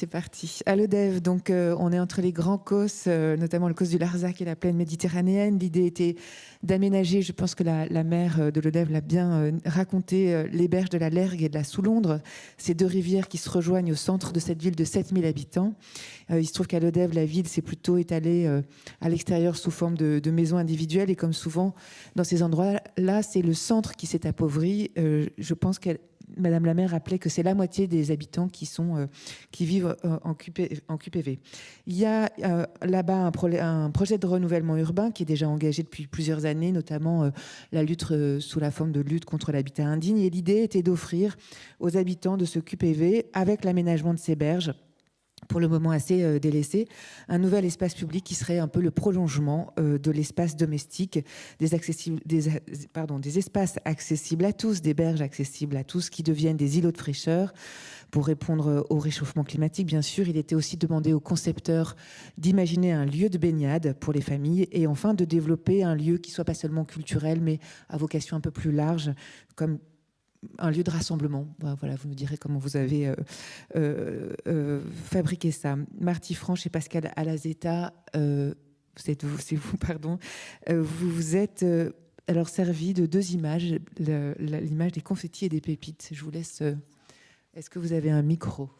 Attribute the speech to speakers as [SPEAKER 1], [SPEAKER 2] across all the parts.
[SPEAKER 1] C'est parti. À l'ODEV, donc on est entre les grands COS, notamment le COS du Larzac et la plaine méditerranéenne. L'idée était d'aménager, je pense que la maire de l'ODEV l'a bien raconté, les berges de la Lergue et de la Sous-Londres, ces deux rivières qui se rejoignent au centre de cette ville de 7000 habitants. Il se trouve qu'à l'ODEV, la ville s'est plutôt étalée à l'extérieur sous forme de maisons individuelles. Et comme souvent dans ces endroits-là, c'est le centre qui s'est appauvri. Je pense qu'elle Madame la maire rappelait que c'est la moitié des habitants qui vivent en QPV. Il y a là-bas un projet de renouvellement urbain qui est déjà engagé depuis plusieurs années, notamment la lutte sous la forme de lutte contre l'habitat indigne. Et l'idée était d'offrir aux habitants de ce QPV, avec l'aménagement de ces berges, pour le moment assez délaissé, un nouvel espace public qui serait un peu le prolongement de l'espace domestique, des espaces accessibles à tous, des berges accessibles à tous, qui deviennent des îlots de fraîcheur pour répondre au réchauffement climatique. Bien sûr, il était aussi demandé aux concepteurs d'imaginer un lieu de baignade pour les familles et enfin de développer un lieu qui soit pas seulement culturel, mais à vocation un peu plus large, comme un lieu de rassemblement. Voilà, vous nous direz comment vous avez fabriqué ça. Marty Franche et Pascal Alazeta, c'est vous, pardon. Vous vous êtes alors servi de deux images, l'image des confettis et des pépites. Je vous laisse. Est-ce que vous avez un micro?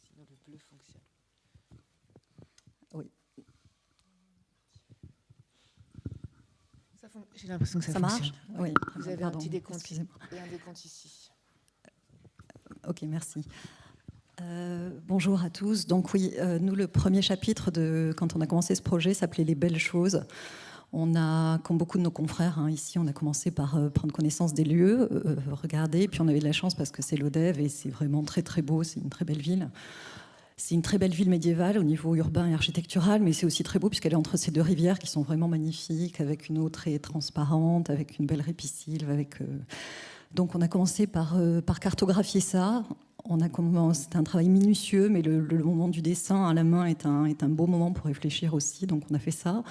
[SPEAKER 1] Sinon, le bleu fonctionne.
[SPEAKER 2] Oui.
[SPEAKER 1] J'ai l'impression que ça
[SPEAKER 2] marche. Oui.
[SPEAKER 1] Vous avez un petit décompte et un décompte ici.
[SPEAKER 2] Ok, merci. Bonjour à tous. Donc oui, nous, le premier chapitre, quand on a commencé ce projet, s'appelait « Les belles choses ». On a, comme beaucoup de nos confrères, ici, on a commencé par prendre connaissance des lieux, regarder, puis on avait de la chance parce que c'est l'ODEV et c'est vraiment très très beau, c'est une très belle ville. C'est une très belle ville médiévale au niveau urbain et architectural, mais c'est aussi très beau puisqu'elle est entre ces deux rivières qui sont vraiment magnifiques, avec une eau très transparente, avec une belle ripisylve. Donc on a commencé par cartographier ça. C'était un travail minutieux, mais le moment du dessin à la main est un beau moment pour réfléchir aussi, donc on a fait ça.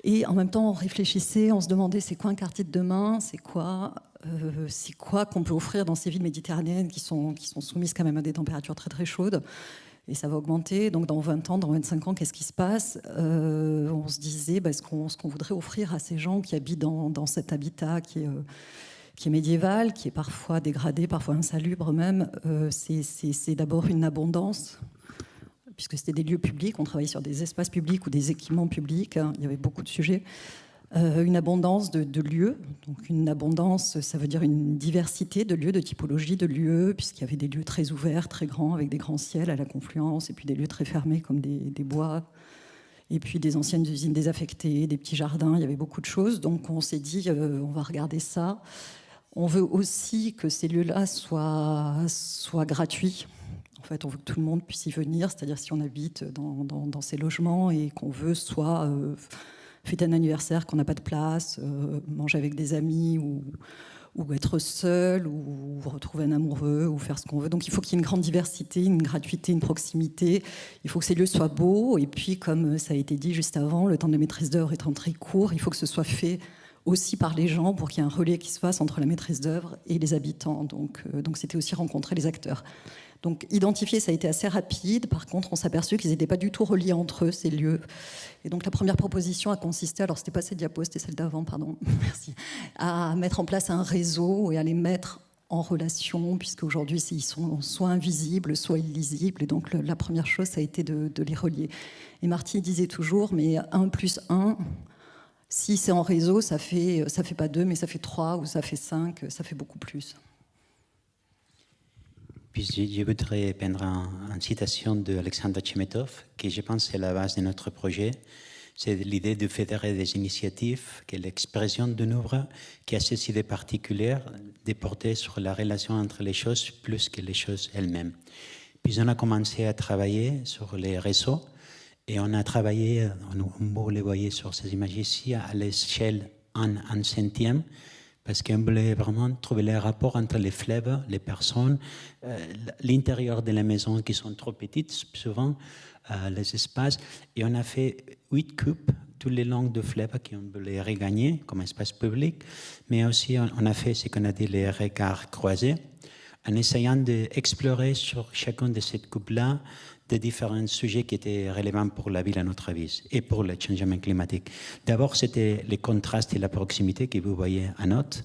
[SPEAKER 2] Et en même temps, on réfléchissait, on se demandait c'est quoi un quartier de demain, c'est quoi qu'on peut offrir dans ces villes méditerranéennes qui sont soumises quand même à des températures très très chaudes. Et ça va augmenter. Donc dans 20 ans, dans 25 ans, qu'est-ce qui se passe? On se disait ce qu'on voudrait offrir à ces gens qui habitent dans cet habitat qui est médiéval, qui est parfois dégradé, parfois insalubre même. C'est d'abord une abondance, puisque c'était des lieux publics, on travaillait sur des espaces publics ou des équipements publics, il y avait beaucoup de sujets. Une abondance de lieux, donc une abondance, ça veut dire une diversité de lieux, de typologie de lieux, puisqu'il y avait des lieux très ouverts, très grands, avec des grands ciels à la confluence, et puis des lieux très fermés comme des bois, et puis des anciennes usines désaffectées, des petits jardins, il y avait beaucoup de choses. Donc on s'est dit, on va regarder ça. On veut aussi que ces lieux-là soient gratuits. En fait, on veut que tout le monde puisse y venir, c'est-à-dire si on habite dans ces logements et qu'on veut soit fêter un anniversaire, qu'on n'a pas de place, manger avec des amis ou être seul ou retrouver un amoureux ou faire ce qu'on veut. Donc il faut qu'il y ait une grande diversité, une gratuité, une proximité. Il faut que ces lieux soient beaux. Et puis, comme ça a été dit juste avant, le temps de maîtrise d'œuvre étant très court, il faut que ce soit fait aussi par les gens pour qu'il y ait un relais qui se fasse entre la maîtrise d'œuvre et les habitants. Donc c'était aussi rencontrer les acteurs. Donc identifier, ça a été assez rapide. Par contre, on s'est aperçu qu'ils n'étaient pas du tout reliés entre eux, ces lieux. Et donc la première proposition a consisté, alors c'était pas cette diapo, c'était celle d'avant, pardon, merci, à mettre en place un réseau et à les mettre en relation, puisque aujourd'hui ils sont soit invisibles, soit illisibles. Et donc la première chose, ça a été de les relier. Et Marty disait toujours, mais 1 plus 1, si c'est en réseau, ça fait pas 2, mais ça fait 3 ou ça fait 5, ça fait beaucoup plus.
[SPEAKER 3] Puis je voudrais prendre une citation d'Alexandre Tchemetov, qui je pense est la base de notre projet. C'est l'idée de fédérer des initiatives, qui est l'expression d'une œuvre qui a cette idée particulière de porter sur la relation entre les choses plus que les choses elles-mêmes. Puis on a commencé à travailler sur les réseaux et on a travaillé, vous le voyez sur ces images ici, à l'échelle 1 centième, parce qu'on voulait vraiment trouver les rapports entre les fleuves, les personnes, l'intérieur de la maison qui sont trop petites, souvent, les espaces. Et on a fait 8 coupes, tous les longs de fleuve qu'on voulait regagner comme espace public, mais aussi on a fait ce qu'on a dit les regards croisés, en essayant d'explorer sur chacun de ces coupes-là de différents sujets qui étaient relevants pour la ville, à notre avis, et pour le changement climatique. D'abord, c'était les contrastes et la proximité que vous voyez à note.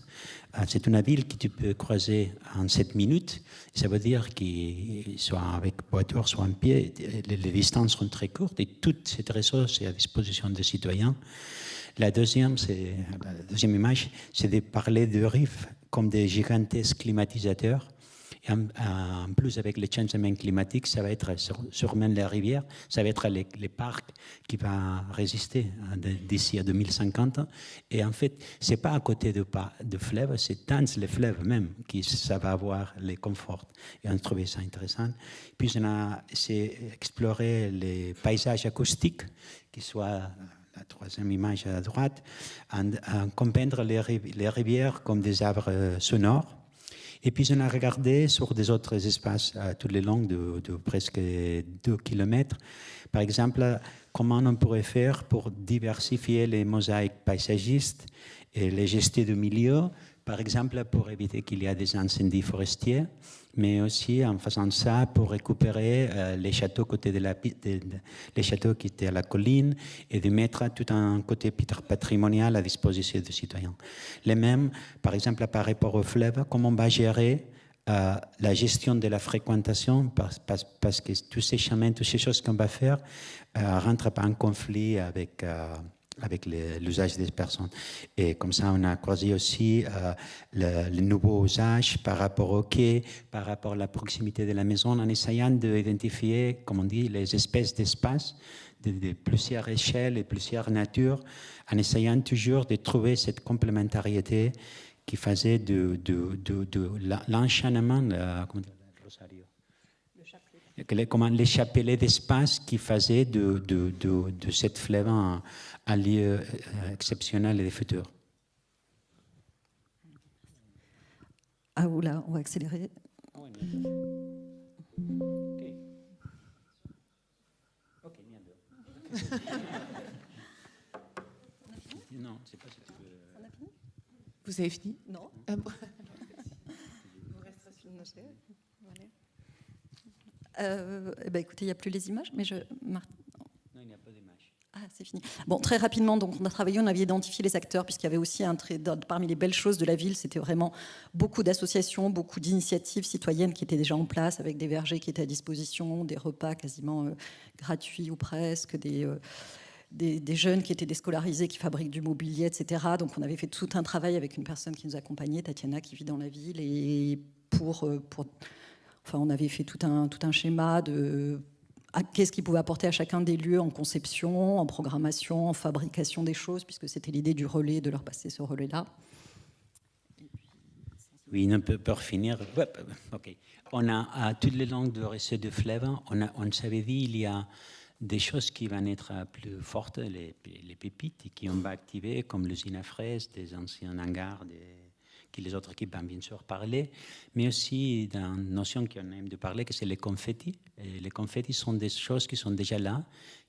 [SPEAKER 3] C'est une ville que tu peux croiser en 7 minutes. Ça veut dire qu'il soit avec voiture, soit en pied, les distances sont très courtes et tout cet réseau est à disposition des citoyens. La deuxième image, c'est de parler de rives comme des gigantesques climatisateurs. Et en plus, avec le changement climatique, ça va être sûrement les rivières, ça va être les parcs qui vont résister d'ici à 2050. Et en fait, ce n'est pas à côté de fleuves, c'est dans les fleuves même que ça va avoir les conforts. Et on a trouvé ça intéressant. Puis, on a exploré les paysages acoustiques, qui soient la troisième image à droite, en comprendre les rivières comme des arbres sonores. Et puis, on a regardé sur des autres espaces tout le long de presque 2 kilomètres. Par exemple, comment on pourrait faire pour diversifier les mosaïques paysagistes et les gestes de milieu, par exemple, pour éviter qu'il y ait des incendies forestiers, mais aussi en faisant ça pour récupérer les châteaux les châteaux qui étaient à la colline et de mettre tout un côté patrimonial à disposition des citoyens. Les mêmes, par exemple, par rapport au fleuve, comment on va gérer la gestion de la fréquentation, parce que tous ces chemins, toutes ces choses qu'on va faire ne rentrent pas en conflit avec l'usage des personnes. Et comme ça, on a croisé aussi le nouveau usage par rapport au quai, par rapport à la proximité de la maison, en essayant d'identifier, comme on dit, les espèces d'espace de plusieurs échelles et plusieurs natures, en essayant toujours de trouver cette complémentarité qui faisait de l'enchaînement, les chapelets d'espace qui faisaient de cette fleuve un lieu exceptionnel et de futur.
[SPEAKER 2] Ah oula, on va accélérer.
[SPEAKER 3] Non, c'est pas si tu veux.
[SPEAKER 2] On a fini ?
[SPEAKER 1] Vous avez fini ?
[SPEAKER 2] Non.
[SPEAKER 1] Ah bon.
[SPEAKER 2] Écoutez, il n'y a plus les images, mais
[SPEAKER 3] Non, il n'y a pas d'image.
[SPEAKER 2] Ah, c'est fini. Bon, très rapidement, donc on a travaillé, on avait identifié les acteurs, puisqu'il y avait aussi parmi les belles choses de la ville, c'était vraiment beaucoup d'associations, beaucoup d'initiatives citoyennes qui étaient déjà en place, avec des vergers qui étaient à disposition, des repas quasiment gratuits ou presque, des jeunes qui étaient déscolarisés, qui fabriquent du mobilier, etc. Donc on avait fait tout un travail avec une personne qui nous accompagnait, Tatiana, qui vit dans la ville, et on avait fait tout un schéma de qu'est-ce qu'il pouvait apporter à chacun des lieux en conception, en programmation, en fabrication des choses, puisque c'était l'idée du relais, de leur passer ce relais-là.
[SPEAKER 3] Oui, on peut finir. Ok. On a à toutes les langues de récit de fleuve, on s'avait dit il y a des choses qui vont être plus fortes, les pépites, et qui on va activer, comme l'usine à fraises, des anciens hangars, que les autres équipes vont bien sûr parler, mais aussi d'une notion qu'on aime de parler, que c'est les confettis. Et les confettis sont des choses qui sont déjà là,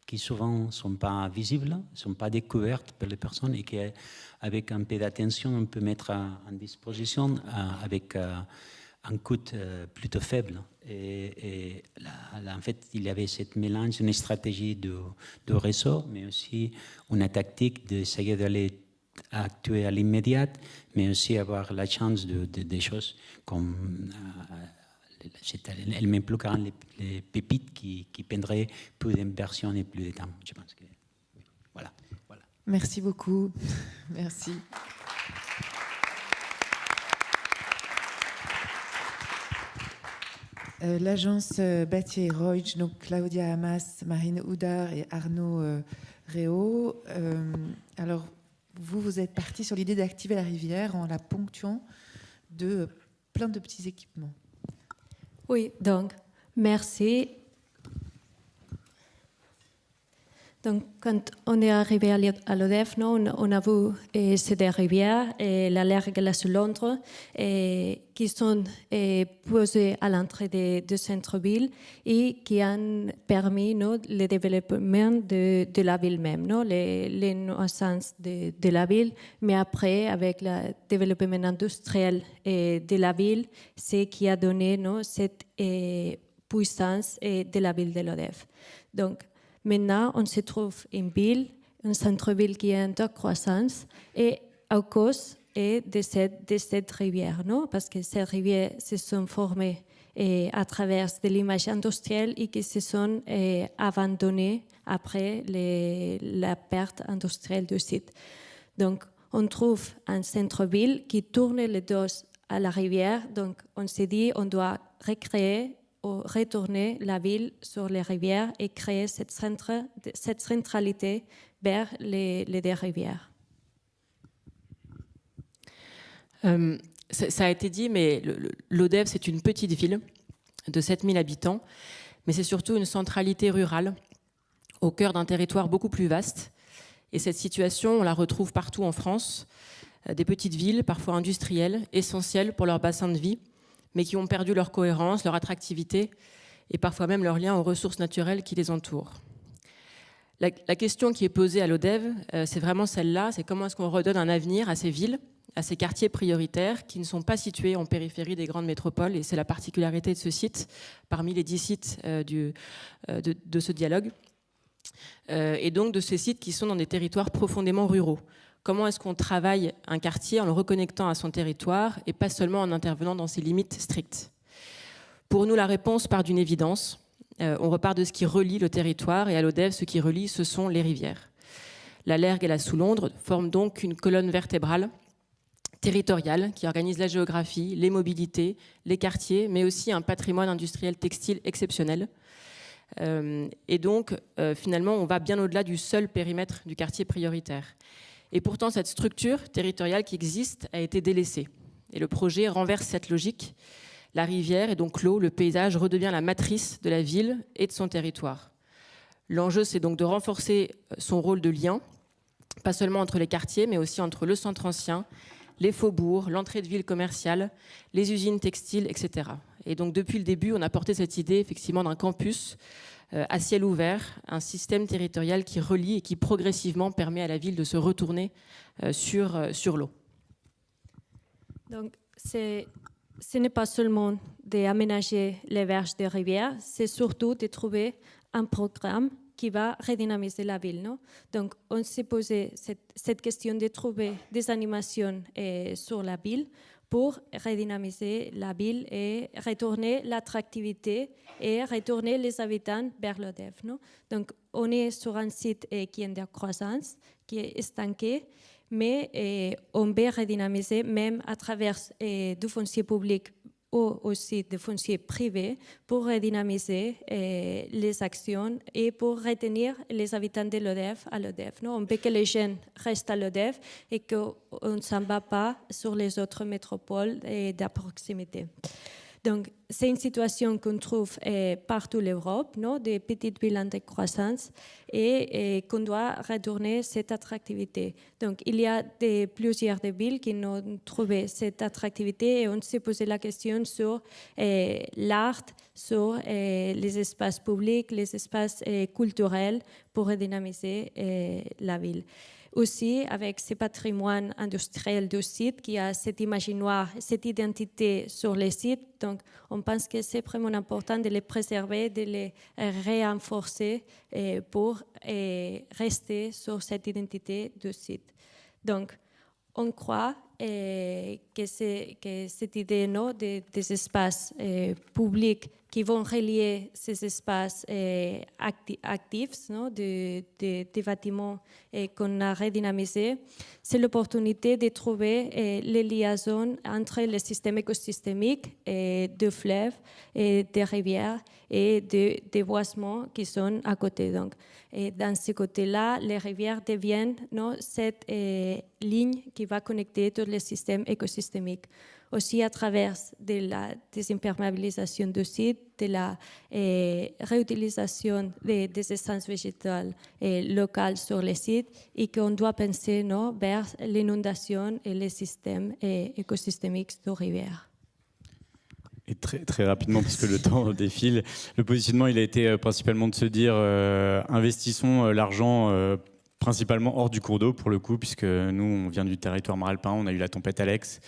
[SPEAKER 3] qui souvent ne sont pas visibles, ne sont pas découvertes par les personnes, et qu'avec un peu d'attention, on peut mettre en disposition avec un coût plutôt faible. Et là, en fait, il y avait cette mélange, une stratégie de réseau, mais aussi une tactique d'essayer d'aller actuer à l'immédiat, mais aussi avoir la chance des choses comme elle met plus grand les pépites qui prendraient plus d'inversion et plus de temps. Je pense que voilà.
[SPEAKER 1] Merci beaucoup. Merci. L'agence Battier Reutsch, donc Claudia Hamas, Marine Houdard et Arnaud Réau. Alors, vous êtes partis sur l'idée d'activer la rivière en la ponctuant de plein de petits équipements.
[SPEAKER 4] Oui, donc, merci. Donc, quand on est arrivé à l'ODEF, on a vu ces deux rivières, la Lergue et la Soulondre, qui sont posées à l'entrée de centre-ville et qui ont permis le développement de la ville même, les naissances de la ville. Mais après, avec le développement industriel de la ville, c'est qui a donné cette puissance de la ville de l'ODEF. Donc, maintenant, on se trouve une ville, un centre-ville qui est en croissance et à cause de cette rivière, parce que ces rivières se sont formées à travers de l'image industrielle et qui se sont abandonnées après la perte industrielle du site. Donc, on trouve un centre-ville qui tourne le dos à la rivière. Donc, on s'est dit on doit recréer ou retourner la ville sur les rivières et créer cette centralité vers les deux rivières.
[SPEAKER 5] Ça a été dit, mais l'ODEF, c'est une petite ville de 7000 habitants, mais c'est surtout une centralité rurale au cœur d'un territoire beaucoup plus vaste. Et cette situation, on la retrouve partout en France, des petites villes, parfois industrielles, essentielles pour leur bassin de vie, mais qui ont perdu leur cohérence, leur attractivité et parfois même leur lien aux ressources naturelles qui les entourent. La question qui est posée à l'ODEV, c'est vraiment celle-là, c'est comment est-ce qu'on redonne un avenir à ces villes, à ces quartiers prioritaires qui ne sont pas situés en périphérie des grandes métropoles, et c'est la particularité de ce site, parmi les 10 sites de ce dialogue, et donc de ces sites qui sont dans des territoires profondément ruraux. Comment est-ce qu'on travaille un quartier en le reconnectant à son territoire et pas seulement en intervenant dans ses limites strictes? Pour nous, la réponse part d'une évidence. On repart de ce qui relie le territoire, et à l'ODEV, ce qui relie, ce sont les rivières. La Lergue et la Soulondre forment donc une colonne vertébrale territoriale qui organise la géographie, les mobilités, les quartiers, mais aussi un patrimoine industriel textile exceptionnel. Et donc, finalement, on va bien au-delà du seul périmètre du quartier prioritaire. Et pourtant, cette structure territoriale qui existe a été délaissée. Et le projet renverse cette logique. La rivière, et donc l'eau, le paysage, redevient la matrice de la ville et de son territoire. L'enjeu, c'est donc de renforcer son rôle de lien, pas seulement entre les quartiers, mais aussi entre le centre ancien, les faubourgs, l'entrée de ville commerciale, les usines textiles, etc. Et donc, depuis le début, on a porté cette idée, effectivement, d'un campus à ciel ouvert, un système territorial qui relie et qui progressivement permet à la ville de se retourner sur l'eau.
[SPEAKER 4] Donc, ce n'est pas seulement d'aménager les berges des rivières, c'est surtout de trouver un programme qui va redynamiser la ville. Donc, on s'est posé cette question de trouver des animations sur la ville pour redynamiser la ville et retourner l'attractivité et retourner les habitants vers l'ODEV. Donc, on est sur un site qui est en croissance, qui est estanqué, mais on peut redynamiser même à travers du foncier public ou aussi du foncier privé pour redynamiser les actions et pour retenir les habitants de l'ODEV à l'ODEV. On veut que les jeunes restent à l'ODEV et qu'on ne s'en va pas sur les autres métropoles de proximité. Donc, c'est une situation qu'on trouve partout en Europe, des petites villes en décroissance, et qu'on doit retourner cette attractivité. Donc, il y a plusieurs villes qui ont trouvé cette attractivité et on s'est posé la question sur l'art, sur les espaces publics, les espaces culturels pour redynamiser la ville. Aussi, avec ce patrimoine industriel du site qui a cet imaginaire, cette identité sur les sites, donc on pense que c'est vraiment important de les préserver, de les renforcer pour rester sur cette identité du site. Donc, on croit que cette idée des espaces publics qui vont relier ces espaces actifs, des bâtiments qu'on a redynamisés, c'est l'opportunité de trouver les liaisons entre les systèmes écosystémiques de fleuves, des rivières et des boisements qui sont à côté. Donc, dans ce côté-là, les rivières deviennent cette ligne qui va connecter tous les systèmes écosystémiques. aussi à travers de la désimperméabilisation du site, de la réutilisation des essences végétales locales sur les sites, et qu'on doit penser vers l'inondation et les systèmes écosystémiques de rivières.
[SPEAKER 6] Et très rapidement, parce que le temps défile, le positionnement il a été principalement de se dire investissons l'argent principalement hors du cours d'eau pour le coup, puisque nous on vient du territoire maralpin, on a eu la tempête Alex,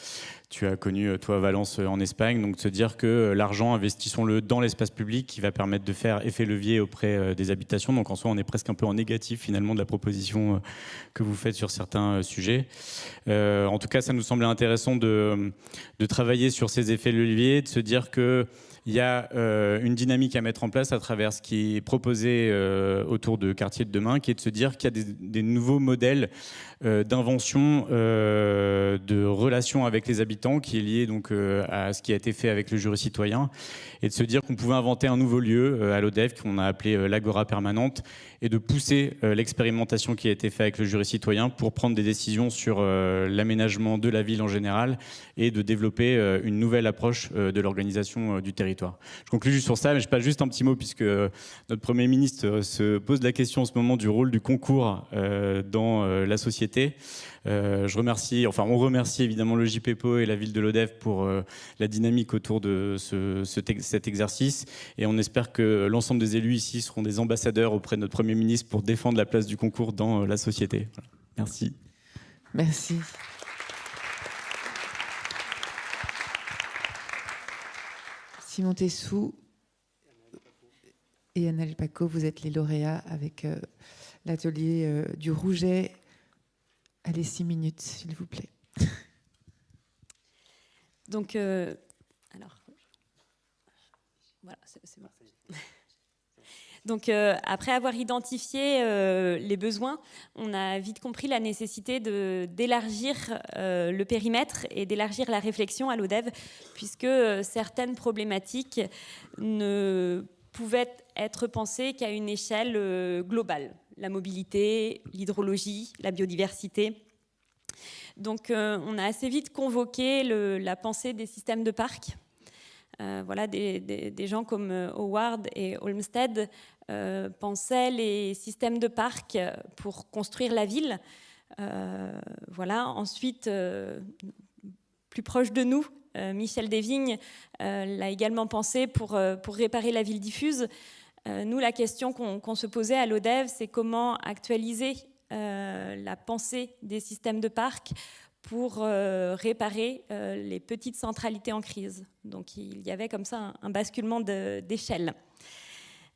[SPEAKER 6] tu as connu toi Valence en Espagne, donc de se dire que l'argent investissons-le dans l'espace public qui va permettre de faire effet levier auprès des habitations, donc en soi on est presque un peu en négatif finalement de la proposition que vous faites sur certains sujets. En tout cas ça nous semblait intéressant de travailler sur ces effets leviers, de se dire que il y a une dynamique à mettre en place à travers ce qui est proposé autour de Quartiers de demain, qui est de se dire qu'il y a des nouveaux modèles d'invention, de relations avec les habitants, qui est lié donc à ce qui a été fait avec le jury citoyen, et de se dire qu'on pouvait inventer un nouveau lieu à l'ODEV qu'on a appelé l'Agora permanente, et de pousser l'expérimentation qui a été faite avec le jury citoyen pour prendre des décisions sur l'aménagement de la ville en général et de développer une nouvelle approche de l'organisation du territoire. Je conclue juste sur ça, mais je passe juste un petit mot puisque notre Premier ministre se pose la question en ce moment du rôle du concours dans la société. On remercie évidemment le JPPO et la ville de l'ODEV pour la dynamique autour de cet exercice, et on espère que l'ensemble des élus ici seront des ambassadeurs auprès de notre Premier ministre pour défendre la place du concours dans la société. Voilà. Merci.
[SPEAKER 1] Merci. Simon Tessou et Annelle Paco, vous êtes les lauréats avec l'atelier du Rouget. Allez, 6 minutes, s'il vous plaît.
[SPEAKER 7] Donc, alors, voilà, c'est bon. Donc, après avoir identifié les besoins, on a vite compris la nécessité d'élargir le périmètre et d'élargir la réflexion à l'ODEV, puisque certaines problématiques ne pouvaient être pensées qu'à une échelle globale. La mobilité, l'hydrologie, la biodiversité. Donc, on a assez vite convoqué la pensée des systèmes de parcs. Voilà, des gens comme Howard et Olmsted pensaient les systèmes de parcs pour construire la ville. Voilà. Ensuite, plus proche de nous, Michel Desvignes l'a également pensé pour réparer la ville diffuse. Nous, la question qu'on se posait à l'ODEV, c'est comment actualiser la pensée des systèmes de parcs pour réparer les petites centralités en crise. Donc il y avait comme ça un basculement d'échelle.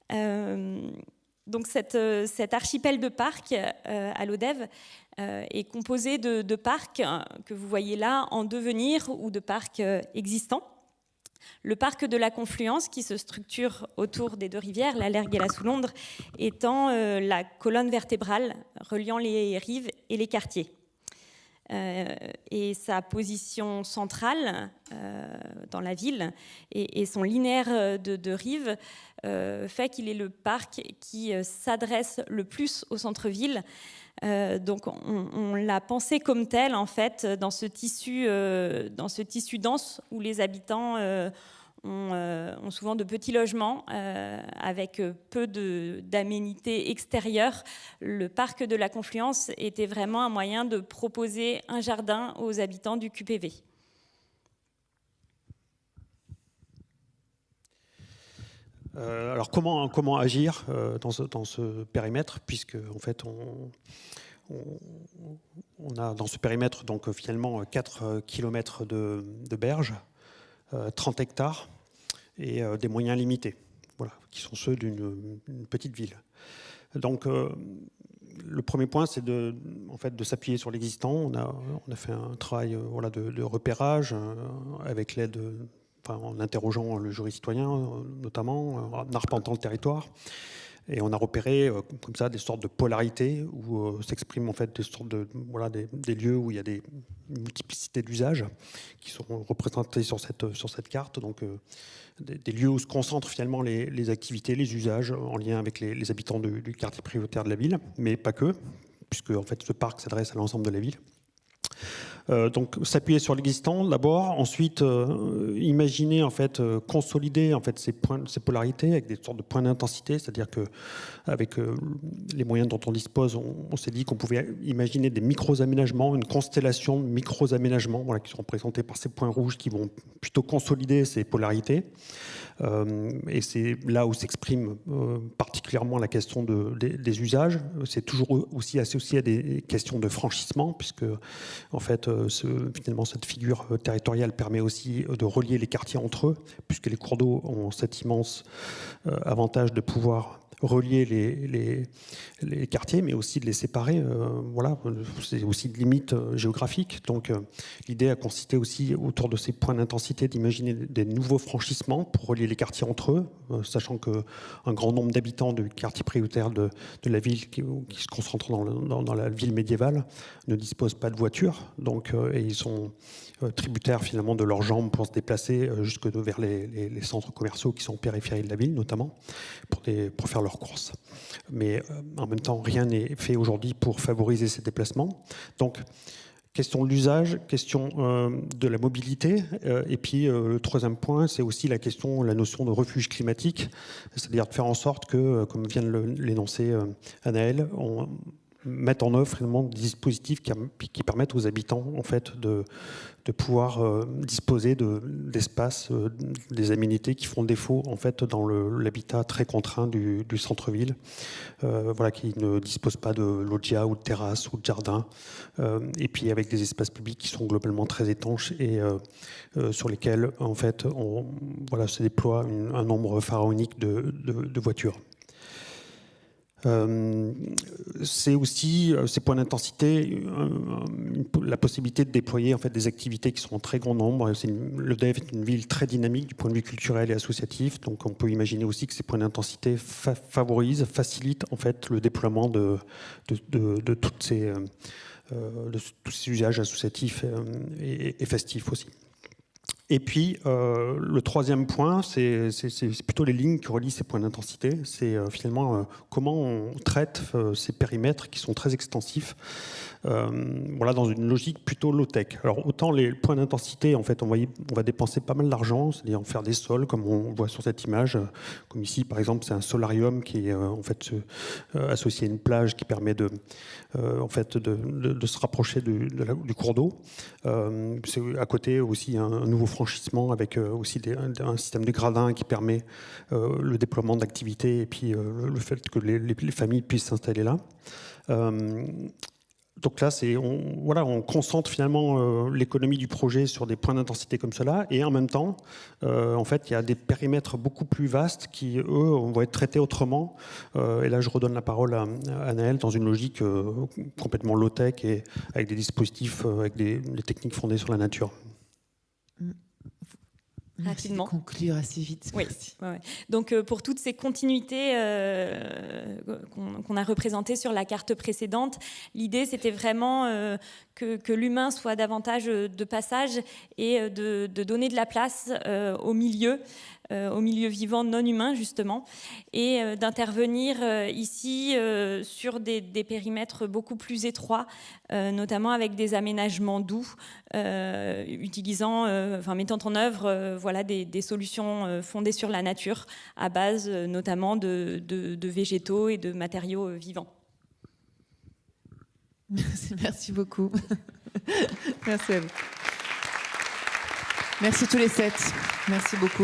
[SPEAKER 7] Donc cet archipel de parcs à l'ODEV est composé de parcs que vous voyez là en devenir ou de parcs existants. Le parc de la Confluence, qui se structure autour des deux rivières, la Lergue et la Soulondre, étant la colonne vertébrale reliant les rives et les quartiers. Et sa position centrale dans la ville et son linéaire de rives fait qu'il est le parc qui s'adresse le plus au centre-ville. Donc on l'a pensé comme tel en fait dans ce tissu dense où les habitants ont souvent de petits logements avec peu d'aménités extérieures. Le parc de la Confluence était vraiment un moyen de proposer un jardin aux habitants du QPV.
[SPEAKER 8] Alors comment agir dans ce périmètre, puisque en fait on a dans ce périmètre donc finalement 4 km de berges, 30 hectares et des moyens limités, voilà, qui sont ceux d'une petite ville. Donc le premier point, c'est de s'appuyer sur l'existant. On a fait un travail de repérage avec l'aide, en interrogeant le jury citoyen notamment, en arpentant le territoire. Et on a repéré comme ça des sortes de polarités où s'expriment en fait des sortes des lieux où il y a des multiplicités d'usages qui seront représentés sur cette carte. Donc des lieux où se concentrent finalement les activités, les usages en lien avec les habitants du quartier prioritaire de la ville, mais pas que, puisque en fait ce parc s'adresse à l'ensemble de la ville. Donc s'appuyer sur l'existant d'abord, ensuite imaginer en fait consolider en fait ces polarités avec des sortes de points d'intensité, c'est-à-dire que avec les moyens dont on dispose, on s'est dit qu'on pouvait imaginer des micro-aménagements, une constellation de micro-aménagements, voilà, qui sont représentés par ces points rouges qui vont plutôt consolider ces polarités. Et c'est là où s'exprime particulièrement la question des usages. C'est toujours aussi associé à des questions de franchissement, puisque en fait, finalement, cette figure territoriale permet aussi de relier les quartiers entre eux, puisque les cours d'eau ont cet immense avantage de pouvoir relier les quartiers, mais aussi de les séparer. Voilà, c'est aussi de limites géographiques. Donc, l'idée a consisté aussi, autour de ces points d'intensité, d'imaginer des nouveaux franchissements pour relier les quartiers entre eux, sachant qu'un grand nombre d'habitants du quartier prioritaire de la ville, qui se concentre dans la ville médiévale, ne disposent pas de voiture. Donc, et ils sont tributaires finalement de leurs jambes pour se déplacer jusque vers les centres commerciaux qui sont en périphérie de la ville, notamment, pour faire leurs courses. Mais en même temps, rien n'est fait aujourd'hui pour favoriser ces déplacements. Donc, question de l'usage, question de la mobilité. Et puis, le troisième point, c'est aussi la notion de refuge climatique, c'est-à-dire de faire en sorte que, comme vient de l'énoncer Anaëlle, on mette en œuvre finalement des dispositifs qui permettent aux habitants en fait, de pouvoir disposer d'espaces, des aménités qui font défaut en fait, dans l'habitat très contraint du centre-ville, voilà, qui ne disposent pas de loggia ou de terrasse ou de jardin, et puis avec des espaces publics qui sont globalement très étanches et sur lesquels en fait, voilà, se déploie un nombre pharaonique de voitures. C'est aussi ces points d'intensité, la possibilité de déployer en fait, des activités qui sont en très grand nombre. Le DEF est une ville très dynamique du point de vue culturel et associatif, donc on peut imaginer aussi que ces points d'intensité facilitent en fait, le déploiement de tous ces usages associatifs et festifs aussi. Et puis, le troisième point, c'est plutôt les lignes qui relient ces points d'intensité. C'est finalement comment on traite ces périmètres qui sont très extensifs, voilà, dans une logique plutôt low-tech. Alors, autant les points d'intensité, en fait, on va dépenser pas mal d'argent, c'est-à-dire faire des sols, comme on voit sur cette image. Comme ici, par exemple, c'est un solarium qui est en fait associé à une plage qui permet en fait, de se rapprocher du cours d'eau. C'est à côté aussi un nouveau franchissement avec aussi un système de gradins qui permet le déploiement d'activités et puis le fait que les familles puissent s'installer là. Donc là, on concentre finalement l'économie du projet sur des points d'intensité comme cela, et en même temps, en fait, il y a des périmètres beaucoup plus vastes qui, eux, vont être traités autrement. Et là, je redonne la parole à Anaëlle dans une logique complètement low-tech et avec des dispositifs, avec des techniques fondées sur la nature.
[SPEAKER 1] Merci
[SPEAKER 7] Rapidement.
[SPEAKER 1] de conclure assez vite.
[SPEAKER 7] Oui. Ouais. Donc, pour toutes ces continuités qu'on a représentées sur la carte précédente, l'idée, c'était vraiment que l'humain soit davantage de passage et de donner de la place au milieu vivant non humain, justement, et d'intervenir ici sur des périmètres beaucoup plus étroits, notamment avec des aménagements doux, mettant en œuvre voilà, des solutions fondées sur la nature, à base notamment de végétaux et de matériaux vivants.
[SPEAKER 1] Merci beaucoup. Merci à vous. Merci tous les 7. Merci beaucoup.